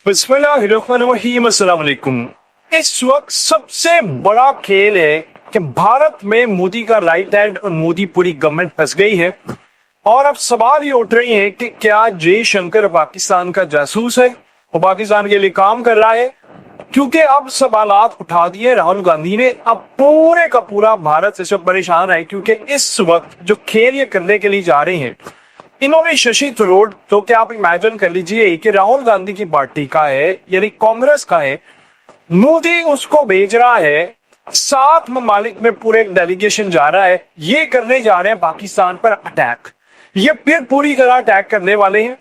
बिस्मिल्लाहिर्रहमानिर्रहीम, अस्सलाम वालेकुम। इस वक्त सबसे बड़ा खेल है कि भारत में मोदी का राइट हैंड और मोदी पूरी गवर्नमेंट फंस गई है। और अब सवाल ये उठ रही है कि क्या जयशंकर पाकिस्तान का जासूस है, वो पाकिस्तान के लिए काम कर रहा है। क्योंकि अब सवालात उठा दिए राहुल गांधी ने। अब पूरे का पूरा भारत से सब परेशान है, क्योंकि इस वक्त जो खेल ये करने के लिए जा रहे हैं इन्होंने शशि थरूर, तो क्या आप इमेजिन कर लीजिए कि राहुल गांधी की पार्टी का है, यानी कांग्रेस का है, मोदी उसको भेज रहा है। 7 ममालिक में पूरे एक डेलीगेशन जा रहा है, ये करने जा रहे हैं पाकिस्तान पर अटैक। ये फिर पूरी तरह अटैक करने वाले हैं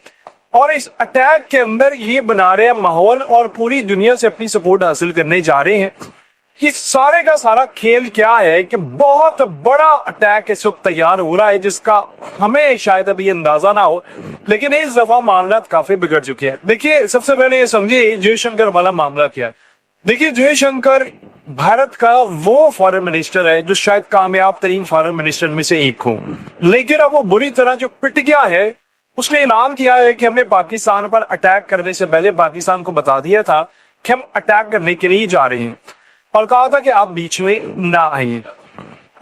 और इस अटैक के अंदर ये बना रहे हैं माहौल और पूरी दुनिया से अपनी सपोर्ट हासिल करने जा रहे हैं। ये सारे का सारा खेल क्या है कि बहुत बड़ा अटैक इस वक्त तैयार हो रहा है, जिसका हमें शायद अभी अंदाजा ना हो, लेकिन इस दफा मामला काफी बिगड़ चुके हैं। देखिए, सबसे पहले ये समझिए जयशंकर वाला मामला क्या है। देखिए, जयशंकर भारत का वो फॉरेन मिनिस्टर है जो शायद कामयाब तरीन फॉरेन मिनिस्टर में से एक हो, लेकिन अब वो बुरी तरह जो पिट गया है। उसने ऐलान किया है कि हमने पाकिस्तान पर अटैक करने से पहले पाकिस्तान को बता दिया था कि हम अटैक करने के लिए जा रहे हैं और कहा था कि आप बीच में ना आइए।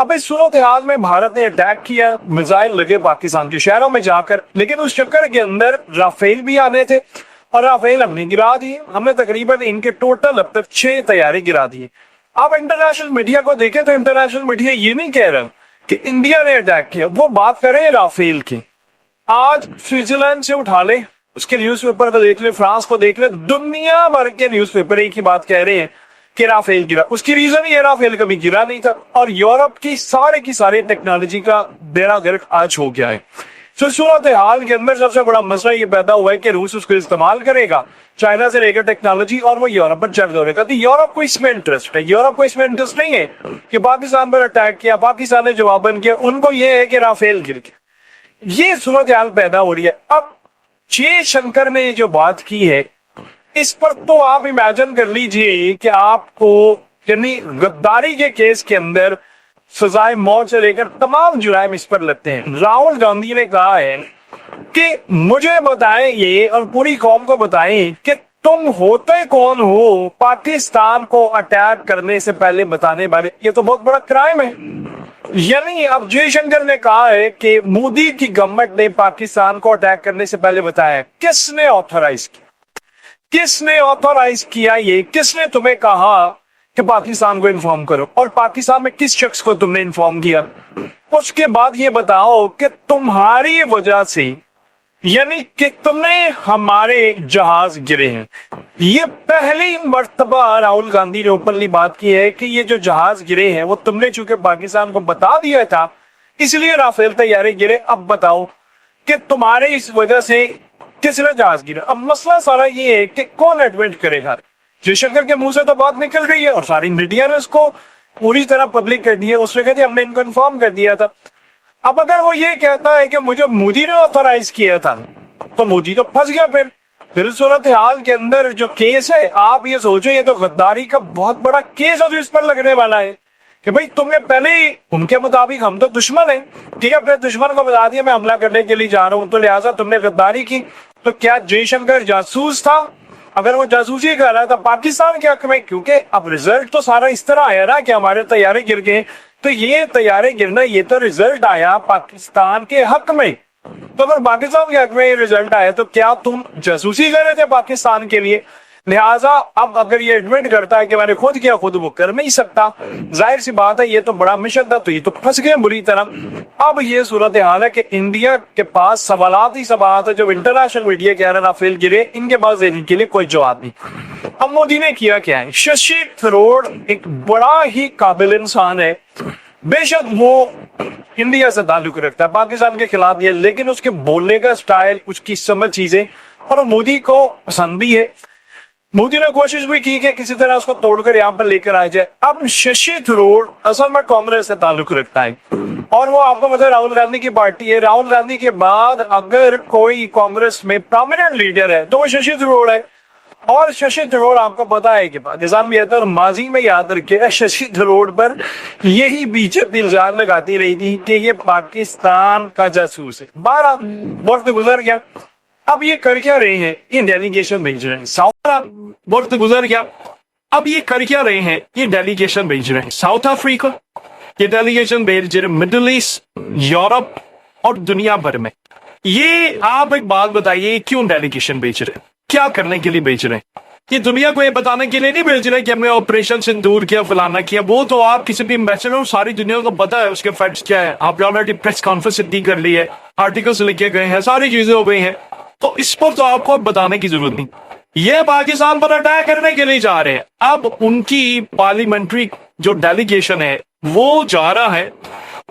अब इस सूरत हाल में भारत ने अटैक किया, मिसाइल लगे पाकिस्तान के शहरों में जाकर, लेकिन उस चक्कर के अंदर राफेल भी आने थे और राफेल हमने गिरा दिए। हमने तकरीबन इनके टोटल अब तक 6 तैयारी गिरा दिए। आप इंटरनेशनल मीडिया को देखें तो इंटरनेशनल मीडिया ये नहीं कह रहा कि इंडिया ने अटैक किया, वो बात करें राफेल की। आज स्विट्जरलैंड से उठा ले, उसके न्यूज़पेपर को देख ले, फ्रांस को देख ले, दुनिया भर के न्यूज़पेपर एक ही बात कह रहे हैं कि राफेल गिरा। उसकी रीजन ये राफेल कभी गिरा नहीं था और यूरोप की सारी टेक्नोलॉजी का बेड़ा गर्क आज हो गया है। तो सूरत हाल के अंदर सबसे बड़ा मसला ये पैदा हुआ है कि रूस उसको इस्तेमाल करेगा, चाइना से लेकर टेक्नोलॉजी, और वो यूरोप पर चल करेगा। तो यूरोप को इसमें इंटरेस्ट है। यूरोप को इसमें इंटरेस्ट नहीं है कि पाकिस्तान पर अटैक किया, पाकिस्तान ने जवाबन किया। उनको ये है कि राफेल गिर गया। ये सूरत हाल पैदा हो रही है। अब जयशंकर ने जो बात की है, इस पर तो आप इमेजिन कर लीजिए कि आपको यानी गद्दारी के केस के अंदर सजाए मौत से लेकर तमाम जुर्म इस पर लगते हैं। राहुल गांधी ने कहा है कि मुझे बताएं ये और पूरी कौम को बताएं कि तुम होते कौन हो पाकिस्तान को अटैक करने से पहले बताने वाले। ये तो बहुत बड़ा क्राइम है। यानी अब जयशंकर ने कहा है कि मोदी की गवर्नमेंट ने पाकिस्तान को अटैक करने से पहले बताया। किसने ऑथराइज किया? किसने ऑथराइज किया? ये किसने तुम्हें कहा कि पाकिस्तान को इन्फॉर्म करो, और पाकिस्तान में किस शख्स को तुमने इन्फॉर्म किया? उसके बाद ये बताओ कि तुम्हारी वजह से, यानी कि तुमने हमारे जहाज गिरे हैं। ये पहली मर्तबा राहुल गांधी ने ओपनली बात की है कि ये जो जहाज गिरे हैं वो तुमने चूंकि पाकिस्तान को बता दिया था, इसलिए राफेल तैयारे गिरे। अब बताओ कि तुम्हारे इस वजह से किसने जहाज गिरा। अब मसला सारा ये है कि कौन एडमिट करेगा। जयशंकर के मुंह से तो बात निकल रही है और सारी मीडिया ने उसको पूरी तरह पब्लिक कर दी है। उसने कहती हमने इनको इन्फॉर्म कर दिया था। अब अगर वो ये कहता है कि मुझे मोदी ने ऑथराइज किया था, तो मोदी तो फंस गया। फिर सूरत हाल के अंदर जो केस है, आप ये सोचो, ये तो गद्दारी का बहुत बड़ा केस है जो इस पर लगने वाला है कि भाई तुमने पहले ही उनके मुताबिक हम तो दुश्मन है, ठीक है, अपने दुश्मन को बता दिया मैं हमला करने के लिए जा रहा हूं, तो लिहाजा तुमने गद्दारी की। तो क्या जयशंकर जासूस था? अगर वो जासूसी कर रहा था पाकिस्तान के हक में, क्योंकि अब रिजल्ट तो सारा इस तरह आया ना कि हमारे तैयारे गिर गए, तो ये तैयारे गिरना ये तो रिजल्ट आया पाकिस्तान के हक में। तो अगर पाकिस्तान के हक में ये रिजल्ट आया तो क्या तुम जासूसी कर रहे थे पाकिस्तान के लिए? लिहाजा अब अगर ये एडमिट करता है कि मैंने खुद किया, खुद वो कर नहीं सकता, जाहिर सी बात है ये तो बड़ा मिशन था, तो ये तो फंस गए बुरी तरह। अब ये सूरत हाल है कि इंडिया के पास सवालात ही सवाल है। जो इंटरनेशनल मीडिया कह रहा है राफेल गिरे, इनके पास देने के लिए कोई जवाब नहीं। अब मोदी ने किया क्या है? शशि थरूर एक बड़ा ही काबिल इंसान है, बेशक वो इंडिया से ताल्लुक रखता है, पाकिस्तान के खिलाफ है, लेकिन उसके बोलने का स्टाइल, उसकी समझ चीजें और मोदी को पसंद भी है। मोदी ने कोशिश भी की कि किसी तरह उसको तोड़कर यहाँ पर लेकर आ जाए। अब शशि थरूर असल में कांग्रेस से ताल्लुक रखता है और वो आपको पता है राहुल गांधी की पार्टी है। राहुल गांधी के बाद अगर कोई कांग्रेस में प्रोमिनेंट लीडर है तो वो शशि थरूर है। और शशि थरूर आपको पता है कि पाकिस्तान में तो माजी में याद रखे, शशि थरूर पर यही बीजेपी इल्जाम लगाती रही थी कि ये पाकिस्तान का जासूस है। 12 वक्त गुजर गया, अब ये कर क्या रहे हैं? ये डेलीगेशन भेज रहे हैं। साउथ वक्त गुजर गया, अब ये कर क्या रहे हैं? ये डेलीगेशन भेज रहे हैं साउथ अफ्रीका, ये डेलीगेशन भेज रहे मिडिल ईस्ट, यूरोप और दुनिया भर में। ये आप एक बात बताइए, क्यों डेलीगेशन भेज रहे हैं? क्या करने के लिए भेज रहे हैं? ये दुनिया को ये बताने के लिए नहीं भेज रहे कि हमने ऑपरेशन सिंदूर किया, फलाना किया। वो तो आप किसी भी एम्बेसडर हो, सारी दुनिया को पता है उसके फैक्ट्स क्या है। आपने ऑलरेडी प्रेस कॉन्फ्रेंस इतनी कर ली है, आर्टिकल्स लिखे गए हैं, सारी चीजें हो गई हैं, तो इस पर तो आपको बताने की जरूरत नहीं। ये पाकिस्तान पर अटैक करने के लिए जा रहे हैं। अब उनकी पार्लियामेंट्री जो डेलीगेशन है वो जा रहा है।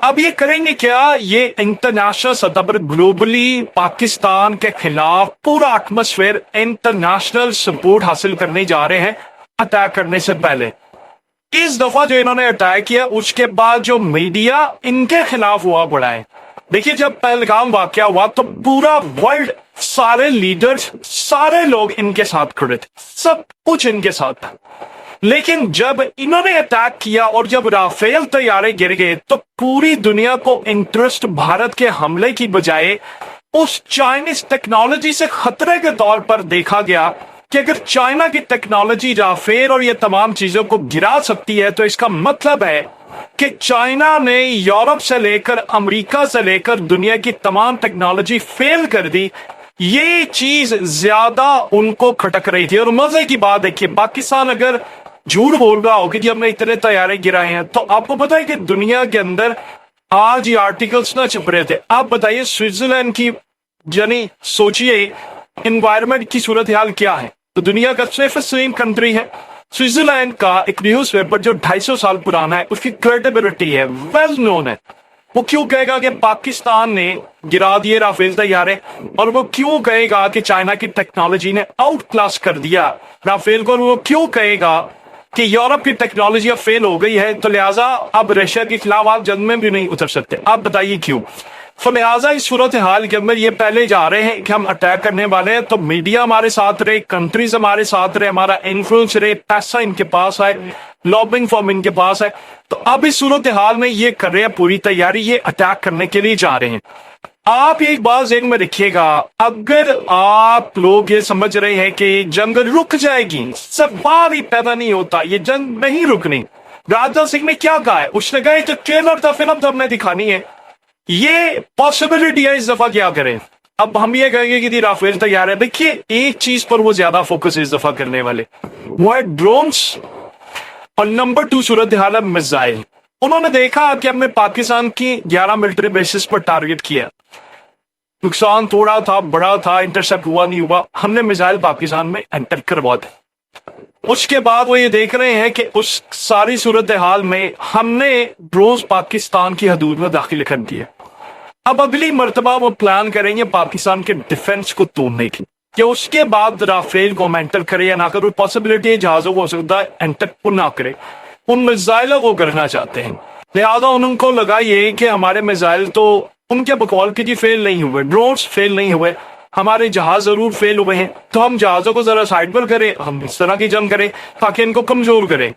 अब ये करेंगे क्या? ये इंटरनेशनल सतह पर ग्लोबली पाकिस्तान के खिलाफ पूरा एटमॉस्फेयर, इंटरनेशनल सपोर्ट हासिल करने जा रहे हैं अटैक करने से पहले। इस दफा जो इन्होंने अटैक किया उसके बाद जो मीडिया इनके खिलाफ हुआ बड़ा है। देखिए, जब पहलगाम वाकया हुआ तो पूरा वर्ल्ड, सारे लीडर्स, सारे लोग इनके साथ खड़े थे, सब कुछ इनके साथ था। लेकिन जब इन्होंने अटैक किया और जब राफेल तैयारे गिर गए तो पूरी दुनिया को इंटरेस्ट भारत के हमले की बजाय उस चाइनीज टेक्नोलॉजी से खतरे के तौर पर देखा गया कि अगर चाइना की टेक्नोलॉजी राफेल और ये तमाम चीजों को गिरा सकती है तो इसका मतलब है कि चाइना ने यूरोप से लेकर अमेरिका से लेकर दुनिया की तमाम टेक्नोलॉजी फेल कर दी। ये चीज ज्यादा उनको खटक रही थी। और मजे की बात देखिए, पाकिस्तान अगर झूठ बोल रहा हो कि जी हमने इतने तैयारे गिराए हैं, तो आपको पता है कि दुनिया के अंदर आज ये आर्टिकल्स ना छप रहे थे। आप बताइए स्विट्जरलैंड की, यानी सोचिए एनवायरमेंट की सूरत हाल क्या है। तो दुनिया का सेफेस्ट कंट्री है स्विट्जरलैंड का एक न्यूज पेपर जो 250 साल पुराना है, उसकी क्रेडिबिलिटी है, वेल नोन है। वो क्यों कहेगा कि पाकिस्तान ने गिरा दिए राफेल तैयारे, और वो क्यों कहेगा कि चाइना की टेक्नोलॉजी ने आउट क्लास कर दिया राफेल को, और वो क्यों कहेगा कि यूरोप की टेक्नोलॉजी अब फेल हो गई है तो लिहाजा अब रशिया के खिलाफ आप जंग में भी नहीं उतर सकते। आप बताइए क्यों? तो लिहाजा इस सूरत हाल के अंदर ये पहले जा रहे हैं कि हम अटैक करने वाले हैं, तो मीडिया हमारे साथ रहे, कंट्रीज हमारे साथ रहे, हमारा इन्फ्लुएंस रहे, पैसा इनके पास है, लॉबिंग फॉर्म इनके पास है। तो अब इस सूरत हाल में ये कर रहे हैं पूरी तैयारी, ये अटैक करने के लिए जा रहे हैं। आप एक बात ज़हन में रखिएगा, अगर आप लोग ये समझ रहे हैं कि जंग रुक जाएगी, सवाल ही पैदा नहीं होता, ये जंग नहीं रुकनी। राजनाथ सिंह ने क्या कहा है? उसने कहा जो ट्रेलर था, फिल्म तो हमने दिखानी है, ये पॉसिबिलिटी है, इस दफा क्या करें। अब हम ये कहेंगे कि राफेल तैयार है। देखिए, एक चीज पर वो ज्यादा फोकस इस दफा करने वाले, वो है ड्रोन्स, और नंबर 2 सूरत हाल है मिसाइल। उन्होंने देखा कि हमने पाकिस्तान की 11 मिलिट्री बेसिस पर टारगेट किया, नुकसान थोड़ा था, बड़ा था, इंटरसेप्ट हुआ नहीं हुआ, हमने मिसाइल पाकिस्तान में एंटर करवा दी। उसके बाद वो ये देख रहे हैं कि उस सारी सूरत हाल में हमने ड्रोन पाकिस्तान की हदूद में दाखिल कर दिए। अब अगली मर्तबा वो प्लान करेंगे पाकिस्तान के डिफेंस को तोड़ने की, कि उसके बाद राफेल को एंटर करे या ना करे। पॉसिबिलिटी जहाजों को हो सकता है एंटर को ना करे, उन मिसाइलों को करना चाहते हैं। लिहाजा उनको लगा ये कि हमारे मिसाइल तो उनके बकौल की फेल नहीं हुए, ड्रोन्स फेल नहीं हुए, हमारे जहाज जरूर फेल हुए हैं, तो हम जहाजों को जरा साइड पर करें, हम इस तरह की जंग करें ताकि इनको कमजोर करें।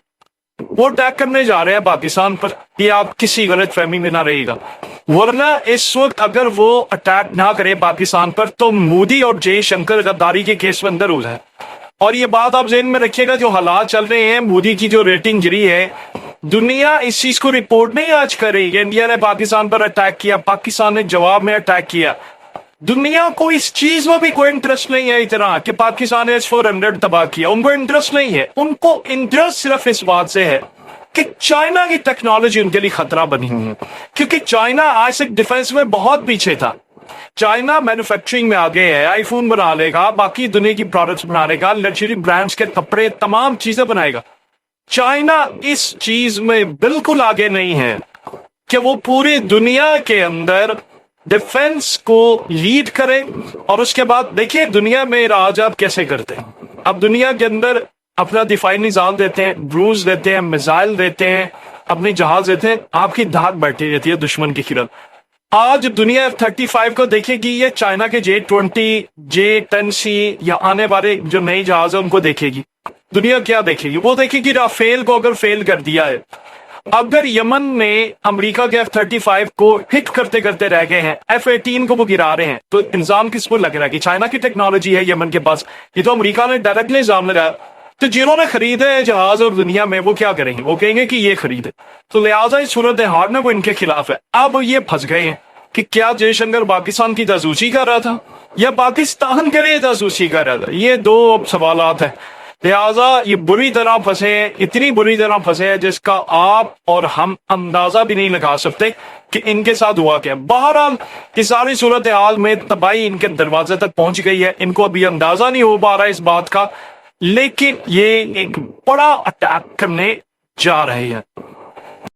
वो अटैक करने जा रहे हैं पाकिस्तान पर, ये आप किसी गलत फहमी में ना रहेगा। वरना इस वक्त अगर वो अटैक ना करे पाकिस्तान पर तो मोदी और जयशंकर गद्दारी के केस में अंदर हो जाए। और ये बात आप ज़हन में रखिएगा, जो हालात चल रहे हैं, मोदी की जो रेटिंग गिरी है, दुनिया इस चीज को रिपोर्ट नहीं आज कर रही। इंडिया ने पाकिस्तान पर अटैक किया, पाकिस्तान ने जवाब में अटैक किया। दुनिया को इस चीज में भी कोई इंटरेस्ट नहीं है इतना कि पाकिस्तान ने S-400 तबाह किया, उनको इंटरेस्ट नहीं है। उनको इंटरेस्ट सिर्फ इस बात से है कि चाइना की टेक्नोलॉजी उनके लिए खतरा बनी हुई है, क्योंकि चाइना आज तक डिफेंस में बहुत पीछे था। चाइना मैन्युफैक्चरिंग में आगे है, आईफोन बना लेगा, बाकी दुनिया की प्रोडक्ट्स बना लेगा, लग्जरी ब्रांड्स के कपड़े, तमाम चीजें बनाएगा। चाइना इस चीज में बिल्कुल आगे नहीं है कि वो पूरी दुनिया के अंदर डिफेंस को लीड करे। और उसके बाद देखिए दुनिया में राज आप कैसे करते हैं। अब दुनिया के अंदर अपना दिफाई निजाम देते हैं, ड्रोन्स देते हैं, मिसाइल देते हैं, अपने जहाज देते हैं, आपकी धाक बैठी रहती है दुश्मन के खिलाफ। आज दुनिया F-35 को देखेगी, ये चाइना के J-20, J-10C या आने वाले जो नए जहाज है उनको देखेगी। दुनिया क्या देखेगी? वो देखेगी राफेल को अगर फेल कर दिया है, अगर यमन में अमेरिका के F-35 को हिट करते करते रह गए हैं, F-18 को वो गिरा रहे हैं, तो इल्जाम किस पर लग रहा है कि चाइना की टेक्नोलॉजी है यमन के पास? ये तो अमेरिका ने डायरेक्टली इल्जाम लगाया। तो जिन्होंने खरीदे जहाज और दुनिया में, वो क्या करेंगे? वो कहेंगे कि ये खरीदे। तो लिहाजा इस सूरत हाल में वो इनके खिलाफ है। अब ये फंस गए हैं कि क्या जयशंकर पाकिस्तान की जासूसी कर रहा था या पाकिस्तान के लिए जासूसी कर रहा था? ये दो सवालात है। लिहाजा ये बुरी तरह फंसे, इतनी बुरी तरह फंसे हैं जिसका आप और हम अंदाजा भी नहीं लगा सकते कि इनके साथ हुआ क्या। बहरहाल इस सारी सूरत हाल में तबाही इनके दरवाजे तक पहुंच गई है। इनको अभी अंदाजा नहीं हो पा रहा इस बात का, लेकिन ये एक बड़ा अटैक करने जा रहे हैं।